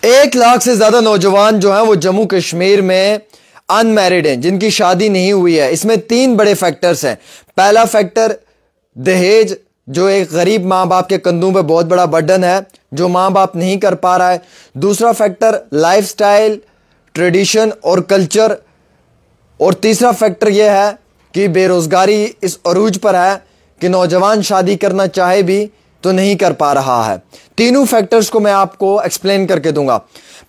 1 लाख से ज्यादा नौजवान जो हैं वो जम्मू कश्मीर में अनमैरिड हैं, जिनकी शादी नहीं हुई है। इसमें 3 बड़े फैक्टर्स हैं। पहला फैक्टर दहेज, जो एक गरीब माँ बाप के कंधों पे बहुत बड़ा बर्डन है, जो माँ बाप नहीं कर पा रहा है। दूसरा फैक्टर लाइफस्टाइल, ट्रेडिशन और कल्चर। और तीसरा फैक्टर यह है कि बेरोजगारी इस अरूज पर है कि नौजवान शादी करना चाहे भी तो नहीं कर पा रहा है। तीनों फैक्टर्स को मैं आपको एक्सप्लेन करके दूंगा।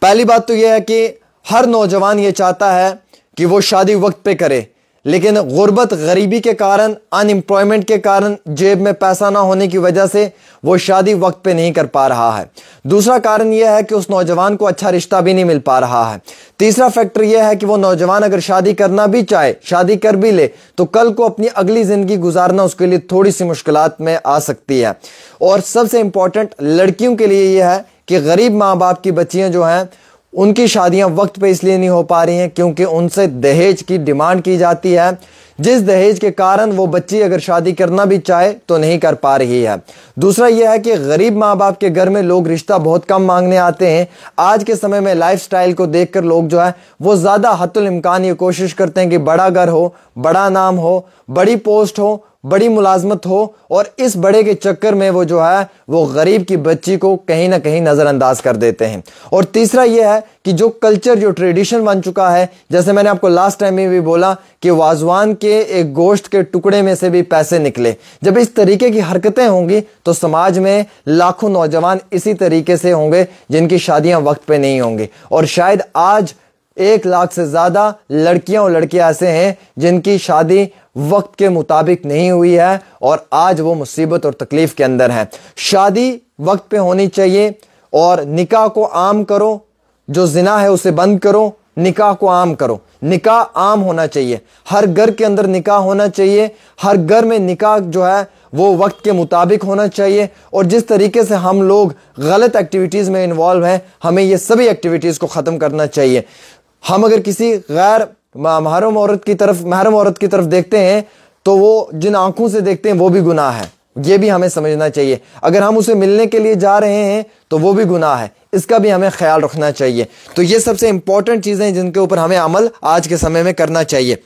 पहली बात तो यह है कि हर नौजवान ये चाहता है कि वो शादी वक्त पे करे, लेकिन गुर्बत, गरीबी के कारण, अनएम्प्लॉयमेंट के कारण, जेब में पैसा ना होने की वजह से वो शादी वक्त पे नहीं कर पा रहा है। दूसरा कारण यह है कि उस नौजवान को अच्छा रिश्ता भी नहीं मिल पा रहा है। तीसरा फैक्टर यह है कि वो नौजवान अगर शादी करना भी चाहे, शादी कर भी ले, तो कल को अपनी अगली जिंदगी गुजारना उसके लिए थोड़ी सी मुश्किलात में आ सकती है। और सबसे इंपॉर्टेंट लड़कियों के लिए यह है कि गरीब माँ बाप की बच्चियां जो हैं उनकी शादियां वक्त पे इसलिए नहीं हो पा रही हैं क्योंकि उनसे दहेज की डिमांड की जाती है, जिस दहेज के कारण वो बच्ची अगर शादी करना भी चाहे तो नहीं कर पा रही है। दूसरा यह है कि गरीब माँ बाप के घर में लोग रिश्ता बहुत कम मांगने आते हैं। आज के समय में लाइफस्टाइल को देखकर लोग जो है वो ज्यादा हत्तुल इम्कान ये कोशिश करते हैं कि बड़ा घर हो, बड़ा नाम हो, बड़ी पोस्ट हो, बड़ी मुलाजमत हो, और इस बड़े के चक्कर में वो जो है वो गरीब की बच्ची को कहीं ना कहीं नजरअंदाज कर देते हैं। और तीसरा यह है कि जो कल्चर, जो ट्रेडिशन बन चुका है, जैसे मैंने आपको लास्ट टाइम में भी बोला कि वाजवान के एक गोश्त के टुकड़े में से भी पैसे निकले। जब इस तरीके की हरकतें होंगी तो समाज में लाखों नौजवान इसी तरीके से होंगे जिनकी शादियां वक्त पे नहीं होंगी। और शायद आज 1 लाख से ज्यादा लड़कियां और लड़के ऐसे हैं जिनकी शादी वक्त के मुताबिक नहीं हुई है और आज वो मुसीबत और तकलीफ के अंदर है। शादी वक्त पे होनी चाहिए और निकाह को आम करो। जो जिना है उसे बंद करो, निकाह को आम करो। निकाह आम होना चाहिए, हर घर के अंदर निकाह होना चाहिए। हर घर में निकाह जो है वो वक्त के मुताबिक होना चाहिए। और जिस तरीके से हम लोग गलत एक्टिविटीज में इन्वॉल्व हैं, हमें ये सभी एक्टिविटीज को खत्म करना चाहिए। हम अगर किसी गैर महरम औरत की तरफ देखते हैं तो वो जिन आंखों से देखते हैं वो भी गुनाह है, ये भी हमें समझना चाहिए। अगर हम उसे मिलने के लिए जा रहे हैं तो वो भी गुनाह है, इसका भी हमें ख्याल रखना चाहिए। तो ये सबसे इंपॉर्टेंट चीजें हैं जिनके ऊपर हमें अमल आज के समय में करना चाहिए।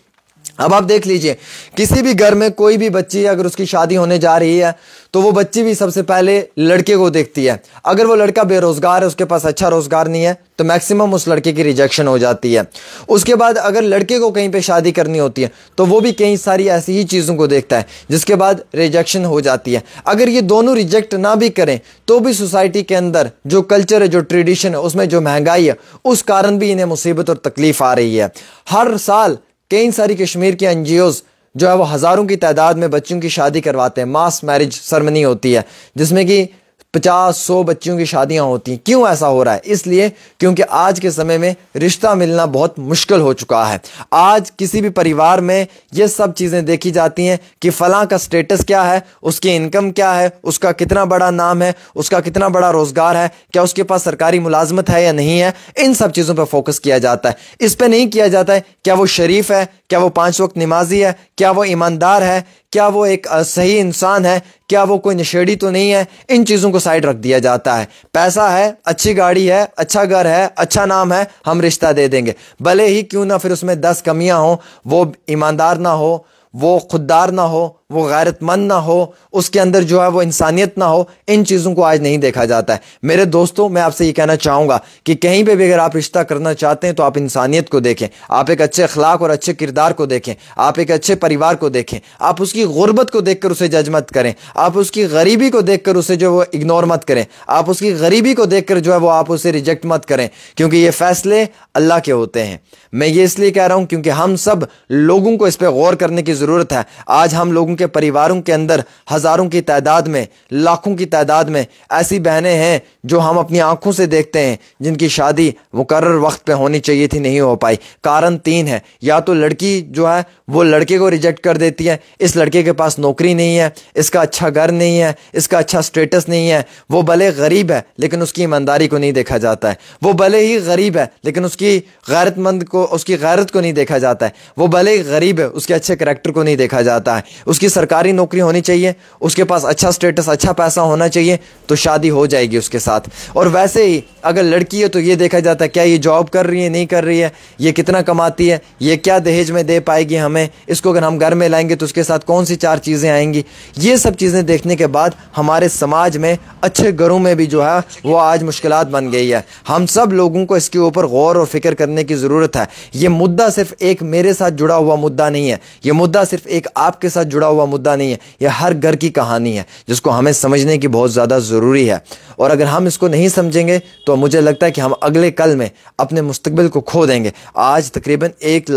अब आप देख लीजिए, किसी भी घर में कोई भी बच्ची अगर उसकी शादी होने जा रही है तो वो बच्ची भी सबसे पहले लड़के को देखती है। अगर वो लड़का बेरोजगार है, उसके पास अच्छा रोजगार नहीं है, तो मैक्सिमम उस लड़के की रिजेक्शन हो जाती है। उसके बाद अगर लड़के को कहीं पे शादी करनी होती है तो वो भी कई सारी ऐसी ही चीजों को देखता है जिसके बाद रिजेक्शन हो जाती है। अगर ये दोनों रिजेक्ट ना भी करें तो भी सोसाइटी के अंदर जो कल्चर है, जो ट्रेडिशन है, उसमें जो महंगाई है, उस कारण भी इन्हें मुसीबत और तकलीफ आ रही है। हर साल कई सारी कश्मीर की एनजीओज जो है वो हजारों की तादाद में बच्चों की शादी करवाते हैं। मास मैरिज सेरेमनी होती है जिसमें कि 50-100 बच्चियों की शादियां होती हैं। क्यों ऐसा हो रहा है? इसलिए क्योंकि आज के समय में रिश्ता मिलना बहुत मुश्किल हो चुका है। आज किसी भी परिवार में ये सब चीजें देखी जाती हैं कि फलां का स्टेटस क्या है, उसकी इनकम क्या है, उसका कितना बड़ा नाम है, उसका कितना बड़ा रोजगार है, क्या उसके पास सरकारी मुलाजमत है या नहीं है। इन सब चीजों पर फोकस किया जाता है। इस पर नहीं किया जाता है क्या वो शरीफ है, क्या वो 5 वक्त नमाजी है, क्या वो ईमानदार है, क्या वो एक सही इंसान है, क्या वो कोई नशेड़ी तो नहीं है। इन चीजों को साइड रख दिया जाता है। पैसा है, अच्छी गाड़ी है, अच्छा घर है, अच्छा नाम है, हम रिश्ता दे देंगे, भले ही क्यों ना फिर उसमें 10 कमियां हो, वो ईमानदार ना हो, वो खुददार ना हो, वो गैरतमंद ना हो, उसके अंदर जो है वो इंसानियत ना हो। इन चीजों को आज नहीं देखा जाता है। मेरे दोस्तों, मैं आपसे ये कहना चाहूंगा कि कहीं पे भी अगर आप रिश्ता करना चाहते हैं तो आप इंसानियत को देखें, आप एक अच्छे अखलाक और अच्छे किरदार को देखें, आप एक अच्छे परिवार को देखें। आप उसकी गुर्बत को देखकर उसे जज मत करें, आप उसकी गरीबी को देखकर उसे जो वो इग्नोर मत करें, आप उसकी गरीबी को देखकर जो है वो आप उसे रिजेक्ट मत करें, क्योंकि ये फैसले अल्लाह के होते हैं। मैं ये इसलिए कह रहा हूं क्योंकि हम सब लोगों को इस पर गौर करने की जरूरत है। आज हम लोगों के परिवारों के अंदर हजारों की तादाद में, लाखों की तादाद में ऐसी बहनें हैं जो हम अपनी आंखों से देखते हैं जिनकी शादी मुकर्रर वक्त पे होनी चाहिए थी, नहीं हो पाई। कारण 3 है। या तो लड़की जो है वो लड़के को रिजेक्ट कर देती है, इस लड़के के पास नौकरी नहीं है, इसका अच्छा घर नहीं है, इसका अच्छा स्टेटस नहीं है, वो भले गरीब है लेकिन उसकी ईमानदारी को नहीं देखा जाता है, वो भले ही गरीब है लेकिन उसकी गैरत को नहीं देखा जाता है, वो भले ही गरीब है उसके अच्छे करैक्टर को नहीं देखा जाता है। उसकी सरकारी नौकरी होनी चाहिए, उसके पास अच्छा स्टेटस, अच्छा पैसा होना चाहिए, तो शादी हो जाएगी उसके साथ। और वैसे ही अगर लड़की है तो ये देखा जाता है क्या ये जॉब कर रही है, नहीं कर रही है, ये कितना कमाती है, ये क्या दहेज में दे पाएगी हमें, इसको अगर हम घर में लाएंगे तो उसके साथ कौन सी 4 चीज़ें आएंगी। ये सब चीज़ें देखने के बाद हमारे समाज में, अच्छे घरों में भी जो है वो आज मुश्किलात बन गई है। हम सब लोगों को इसके ऊपर गौर और फिक्र करने की ज़रूरत है। ये मुद्दा सिर्फ एक मेरे साथ जुड़ा हुआ मुद्दा नहीं है, ये मुद्दा सिर्फ एक आपके साथ जुड़ा हुआ मुद्दा नहीं है, ये हर घर की कहानी है जिसको हमें समझने की बहुत ज़्यादा ज़रूरी है। और अगर हम इसको नहीं समझेंगे तो मुझे लगता है कि हम अगले कल में अपने मुस्तकबिल को खो देंगे। आज तकरीबन 1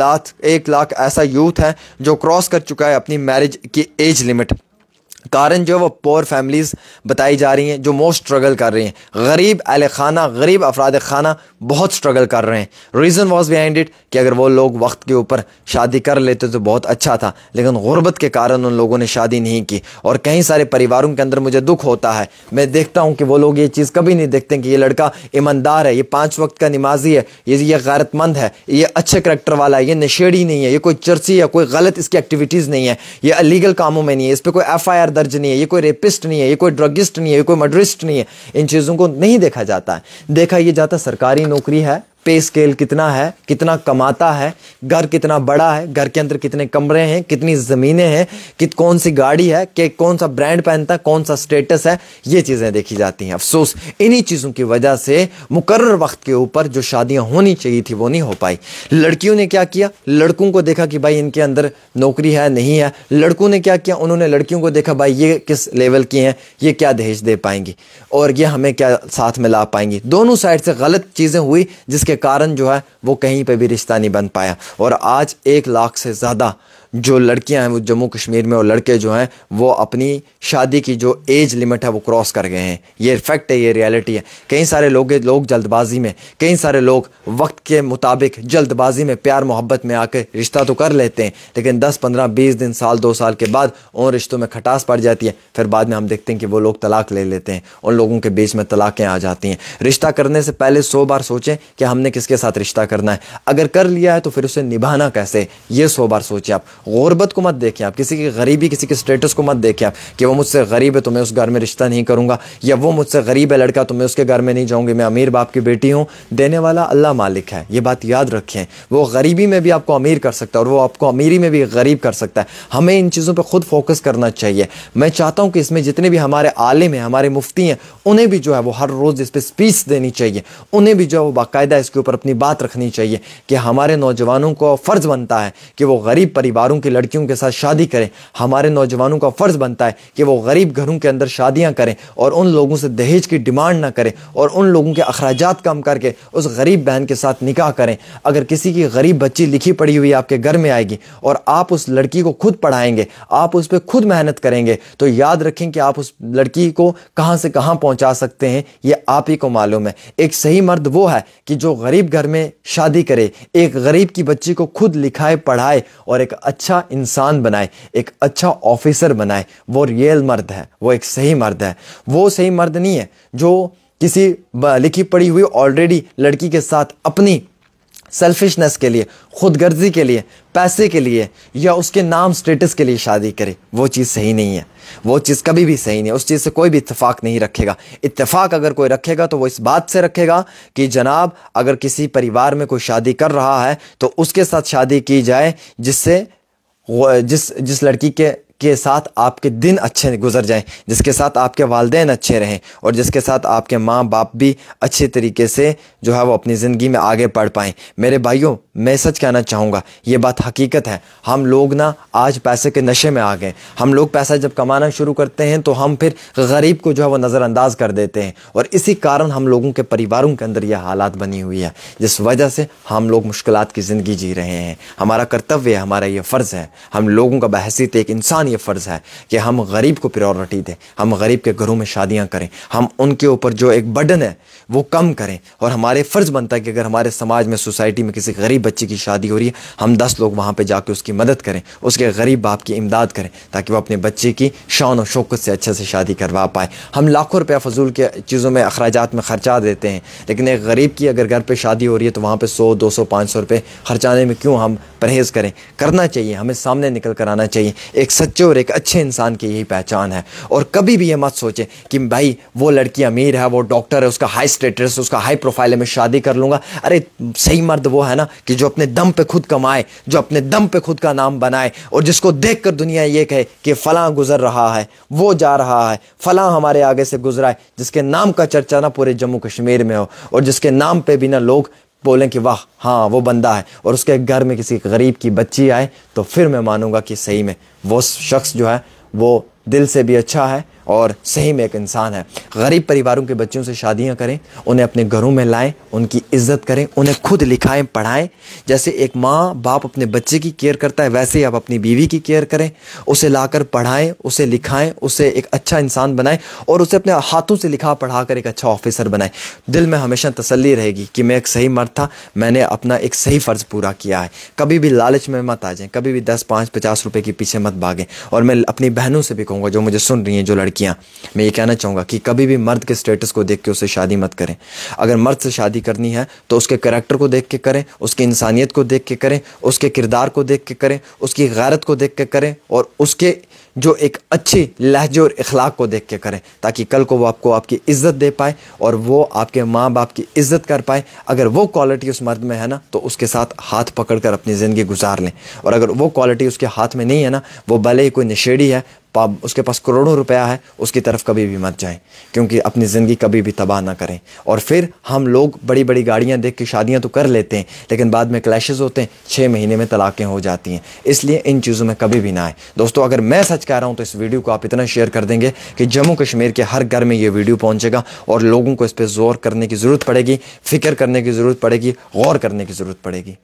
लाख ऐसा यूथ है जो क्रॉस कर चुका है अपनी मैरिज की एज लिमिट। कारण जो वो पोअर फैमिलीज़ बताई जा रही हैं जो मोस्ट स्ट्रगल कर रही हैं, गरीब अहले खाना, गरीब अफराद खाना बहुत स्ट्रगल कर रहे हैं। रीज़न वॉज बिहाइंड इट कि अगर वो लोग वक्त के ऊपर शादी कर लेते तो बहुत अच्छा था, लेकिन गुर्बत के कारण उन लोगों ने शादी नहीं की। और कई सारे परिवारों के अंदर मुझे दुख होता है, मैं देखता हूँ कि वो लोग ये चीज़ कभी नहीं देखते कि ये लड़का ईमानदार है, ये 5 वक्त का नमाजी है, ये गैरतमंद है, ये अच्छे करैक्टर वाला है, ये नशेड़ी नहीं है, ये कोई चर्ची या कोई गलत इसकी एक्टिविटीज़ नहीं है, ये अलीगल कामों में नहीं है, इस पर कोई FIR दर्ज नहीं है, ये कोई रेपिस्ट नहीं है, ये कोई ड्रगिस्ट नहीं है, ये कोई मर्डरिस्ट नहीं है। इन चीज़ों को नहीं देखा जाता है। देखा ये जाता सरकारी नौकरी है, पे स्केल कितना है, कितना कमाता है, घर कितना बड़ा है, घर के अंदर कितने कमरे हैं, कितनी ज़मीनें हैं, कौन सी गाड़ी है, कि कौन सा ब्रांड पहनता है, कौन सा स्टेटस है, ये चीज़ें देखी जाती हैं। अफसोस इन्हीं चीज़ों की वजह से मुकर्रर वक्त के ऊपर जो शादियां होनी चाहिए थी वो नहीं हो पाई। लड़कियों ने क्या किया, लड़कों को देखा कि भाई इनके अंदर नौकरी है, नहीं है। लड़कों ने क्या किया, उन्होंने लड़कियों को देखा भाई ये किस लेवल की हैं, ये क्या दहेज दे पाएंगी और ये हमें क्या साथ में ला पाएंगी। दोनों साइड से गलत चीज़ें हुई जिसके कारण जो है वो कहीं पे भी रिश्ता नहीं बन पाया। और आज 1 लाख से ज़्यादा जो लड़कियां हैं वो जम्मू कश्मीर में और लड़के जो हैं वो अपनी शादी की जो एज लिमिट है वो क्रॉस कर गए हैं। ये फैक्ट है, ये रियलिटी है। कई सारे लोग जल्दबाजी में, कई सारे लोग वक्त के मुताबिक जल्दबाजी में प्यार मोहब्बत में आकर रिश्ता तो कर लेते हैं, लेकिन 10, 15, 20 दिन, साल, 2 साल के बाद उन रिश्तों में खटास पड़ जाती है। फिर बाद में हम देखते हैं कि वो लोग तलाक ले लेते हैं, उन लोगों के बीच में तलाक़ें आ जाती हैं। रिश्ता करने से पहले 100 बार सोचें कि हमने किसके साथ रिश्ता करना है। अगर कर लिया है तो फिर उसे निभाना कैसे, ये 100 बार सोचें। आप गुर्बत को मत देखें, आप किसी की गरीबी, किसी के स्टेटस को मत देखें आप कि वो मुझसे गरीब है तो मैं उस घर में रिश्ता नहीं करूंगा, या वो मुझसे गरीब है लड़का तो मैं उसके घर में नहीं जाऊंगी, मैं अमीर बाप की बेटी हूं। देने वाला अल्लाह मालिक है, ये बात याद रखें। वो गरीबी में भी आपको अमीर कर सकता है और वो आपको अमीरी में भी गरीब कर सकता है। हमें इन चीज़ों पर खुद फोकस करना चाहिए। मैं चाहता हूं कि इसमें जितने भी हमारे आलिम हैं, हमारे मुफ्ती हैं, उन्हें भी जो है वो हर रोज़ इस पर स्पीच देनी चाहिए, उन्हें भी जो है वो बाकायदा इसके ऊपर अपनी बात रखनी चाहिए कि हमारे नौजवानों को फ़र्ज़ बनता है कि वो गरीब परिवारों की लड़कियों के साथ शादी करें। हमारे नौजवानों का फ़र्ज़ बनता है कि वो गरीब घरों के अंदर शादियां करें और उन लोगों से दहेज की डिमांड ना करें और उन लोगों के अखराजात कम करके उस गरीब बहन के साथ निकाह करें। अगर किसी की गरीब बच्ची लिखी पढ़ी हुई आपके घर में आएगी और आप उस लड़की को खुद पढ़ाएंगे, आप उस पर खुद मेहनत करेंगे, तो याद रखें कि आप उस लड़की को कहां से कहां पहुंचा सकते हैं ये आप ही को मालूम है। एक सही मर्द वो है कि जो गरीब घर में शादी करे, एक गरीब की बच्ची को खुद लिखाए पढ़ाए और एक अच्छा इंसान बनाए, एक अच्छा ऑफिसर बनाए। वो रियल मर्द है, वो एक सही मर्द है। वो सही मर्द नहीं है जो किसी लिखी पढ़ी हुई ऑलरेडी लड़की के साथ अपनी सेल्फिशनेस के लिए, खुदगर्जी के लिए, पैसे के लिए या उसके नाम स्टेटस के लिए शादी करे। वो चीज़ सही नहीं है, वो चीज़ कभी भी सही नहीं है। उस चीज़ से कोई भी इत्तेफाक नहीं रखेगा। इत्तेफाक अगर कोई रखेगा तो वो इस बात से रखेगा कि जनाब अगर किसी परिवार में कोई शादी कर रहा है तो उसके साथ शादी की जाए जिससे जिस लड़की के साथ आपके दिन अच्छे गुजर जाएं, जिसके साथ आपके वालिदैन अच्छे रहें और जिसके साथ आपके माँ बाप भी अच्छे तरीके से जो है वो अपनी ज़िंदगी में आगे बढ़ पाएँ। मेरे भाइयों, मैं सच कहना चाहूँगा, ये बात हकीकत है। हम लोग ना आज पैसे के नशे में आ गए। हम लोग पैसा जब कमाना शुरू करते हैं तो हम फिर गरीब को जो है वो नज़रअंदाज कर देते हैं और इसी कारण हम लोगों के परिवारों के अंदर यह हालात बनी हुई है, जिस वजह से हम लोग मुश्किलात की ज़िंदगी जी रहे हैं। हमारा कर्तव्य है, हमारा ये फ़र्ज़ है, हम लोगों का बहैसियत एक इंसान ये फ़र्ज़ है कि हम गरीब को प्रायोरिटी दें, हम गरीब के घरों में शादियां करें, हम उनके ऊपर जो एक बर्डन है वो कम करें। और हमारे फ़र्ज़ बनता है कि अगर हमारे समाज में, सोसाइटी में किसी गरीब बच्ची की शादी हो रही है, हम 10 लोग वहाँ पे जाके उसकी मदद करें, उसके गरीब बाप की इमदाद करें ताकि वो अपने बच्चे की शान और शौकत से अच्छे से शादी करवा पाए। हम लाखों रुपया फजूल के चीज़ों में, अखराजात में खर्चा देते हैं, लेकिन एक गरीब की अगर घर पर शादी हो रही है तो वहाँ पर 100, 200, 500 रुपये खर्चाने में क्यों हम परहेज़ करें, करना चाहिए, हमें सामने निकल कर आना चाहिए। एक सच्चे और एक अच्छे इंसान की यही पहचान है। और कभी भी ये मत सोचें कि भाई वो लड़की अमीर है, वो डॉक्टर है, उसका हाई स्टेटस, उसका हाई प्रोफाइल है, मैं शादी कर लूँगा। अरे सही मर्द वो है ना कि जो अपने दम पे खुद कमाए, जो अपने दम पे खुद का नाम बनाए, और जिसको देख कर दुनिया ये कहे कि फ़लाँ गुजर रहा है, वो जा रहा है, फ़लाँ हमारे आगे से गुजरा है, जिसके नाम का चर्चा ना पूरे जम्मू कश्मीर में हो, और जिसके नाम पे भी ना लोग बोलें कि वाह हाँ वो बंदा है, और उसके घर में किसी गरीब की बच्ची आए, तो फिर मैं मानूंगा कि सही में वो शख्स जो है वो दिल से भी अच्छा है और सही में एक इंसान है। गरीब परिवारों के बच्चों से शादियां करें, उन्हें अपने घरों में लाएं, उनकी इज्जत करें, उन्हें खुद लिखाएं पढ़ाएं। जैसे एक माँ बाप अपने बच्चे की केयर करता है, वैसे ही आप अपनी बीवी की केयर करें, उसे लाकर पढ़ाएं, उसे लिखाएं, उसे एक अच्छा इंसान बनाएं, और उसे अपने हाथों से लिखा पढ़ा कर एक अच्छा ऑफिसर बनाएं। दिल में हमेशा तसल्ली रहेगी कि मैं एक सही मर्द था, मैंने अपना एक सही फ़र्ज़ पूरा किया है। कभी भी लालच में मत आ जाएं, कभी भी 10, 5, 50 रुपए के पीछे मत भागें। और मैं अपनी बहनों से भी कहूँगा जो मुझे सुन रही हैं, जो लड़कियाँ, मैं ये कहना चाहूँगा कि कभी भी मर्द के स्टेटस को देख के उससे शादी मत करें। अगर मर्द से शादी करनी है तो उसके करैक्टर को देख के करें, उसकी इंसानियत को देख के करें, उसके किरदार को देख के करें, उसकी गैरत को देख के करें, और उसके जो एक अच्छी लहजे और इखलाक को देख के करें, ताकि कल को वो आपको आपकी इज़्ज़त दे पाए और वो आपके माँ बाप की इज़्ज़त कर पाए। अगर वो क्वालिटी उस मर्द में है ना, तो उसके साथ हाथ पकड़ कर अपनी ज़िंदगी गुजार लें। और अगर वो क्वालिटी उसके हाथ में नहीं है ना, वो भले ही कोई नशेड़ी है, उसके पास करोड़ों रुपया है, उसकी तरफ कभी भी मत जाएं, क्योंकि अपनी ज़िंदगी कभी भी तबाह ना करें। और फिर हम लोग बड़ी बड़ी गाड़ियां देख के शादियां तो कर लेते हैं, लेकिन बाद में क्लैशेस होते हैं, 6 महीने में तलाक़ें हो जाती हैं। इसलिए इन चीज़ों में कभी भी ना आए। दोस्तों, अगर मैं सच कह रहा हूं तो इस वीडियो को आप इतना शेयर कर देंगे कि जम्मू कश्मीर के हर घर में ये वीडियो पहुँचेगा, और लोगों को इस पर ज़ोर करने की ज़रूरत पड़ेगी, फ़िक्र करने की ज़रूरत पड़ेगी, गौर करने की ज़रूरत पड़ेगी।